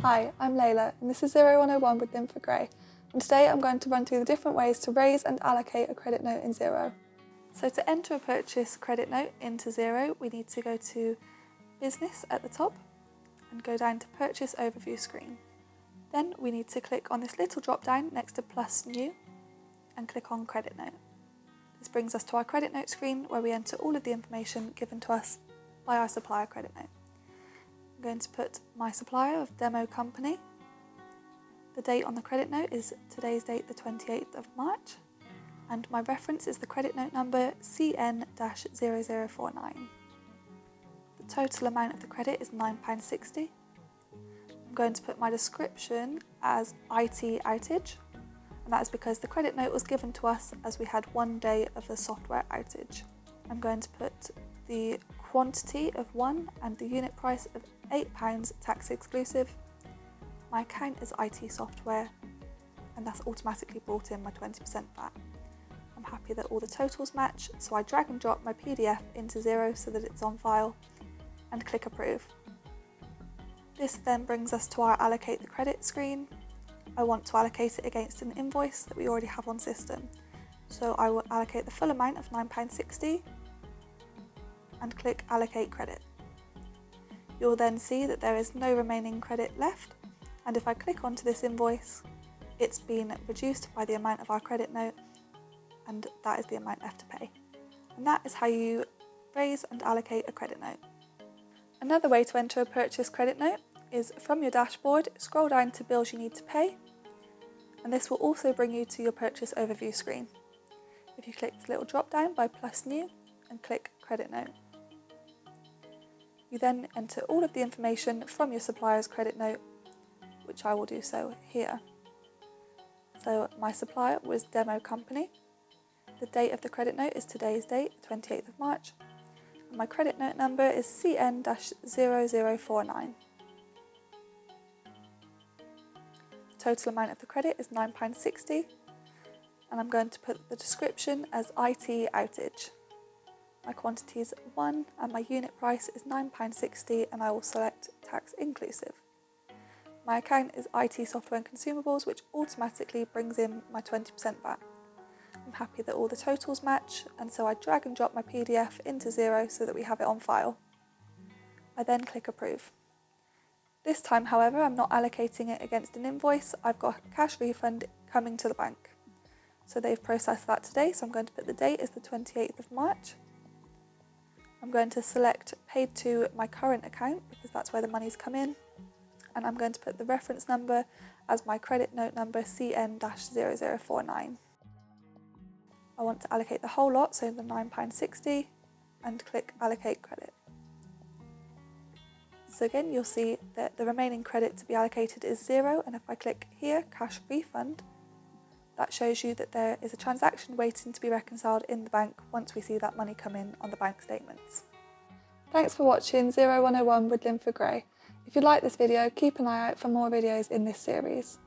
Hi, I'm Laila and this is Xero 101 with Linford Grey, and today I'm going to run through the different ways to raise and allocate a credit note in Xero. So to enter a purchase credit note into Xero, we need to go to Business at the top and go down to Purchase Overview screen. Then we need to click on this little drop down next to Plus New and click on Credit Note. This brings us to our credit note screen where we enter all of the information given to us by our supplier credit note. I'm going to put my supplier of Demo Company. The date on the credit note is today's date, the 28th of March, and my reference is the credit note number CN-0049. The total amount of the credit is £9.60. I'm going to put my description as IT outage, and that is because the credit note was given to us as we had 1 day of the software outage. I'm going to put the quantity of 1 and the unit price of £8 tax exclusive. My account is IT software, and that's automatically brought in my 20% VAT. I'm happy that all the totals match, so I drag and drop my PDF into Xero so that it's on file and click approve. This then brings us to our allocate the credit screen. I want to allocate it against an invoice that we already have on system. So I will allocate the full amount of £9.60 and click allocate credit. You'll then see that there is no remaining credit left, and if I click onto this invoice, it's been reduced by the amount of our credit note, and that is the amount left to pay. And that is how you raise and allocate a credit note. Another way to enter a purchase credit note is from your dashboard, scroll down to bills you need to pay, and this will also bring you to your purchase overview screen. If you click this little drop down by Plus New and click Credit Note. You then enter all of the information from your supplier's credit note, which I will do so here. So my supplier was Demo Company. The date of the credit note is today's date, 28th of March. And my credit note number is CN-0049. The total amount of the credit is £9.60, and I'm going to put the description as IT outage. My quantity is 1 and my unit price is £9.60, and I will select tax inclusive. My account is IT software and consumables, which automatically brings in my 20% VAT. I'm happy that all the totals match, and so I drag and drop my PDF into Xero so that we have it on file. I then click approve. This time, however, I'm not allocating it against an invoice. I've got a cash refund coming to the bank. So they've processed that today, so I'm going to put the date as the 28th of March. I'm going to select paid to my current account because that's where the money's come in, and I'm going to put the reference number as my credit note number CN-0049. I want to allocate the whole lot, so the £9.60, and click allocate credit. So again, you'll see that the remaining credit to be allocated is 0, and if I click here, cash refund, that shows you that there is a transaction waiting to be reconciled in the bank once we see that money come in on the bank statements. Thanks for watching Xero 101 with Linford Grey. If you like this video, keep an eye out for more videos in this series.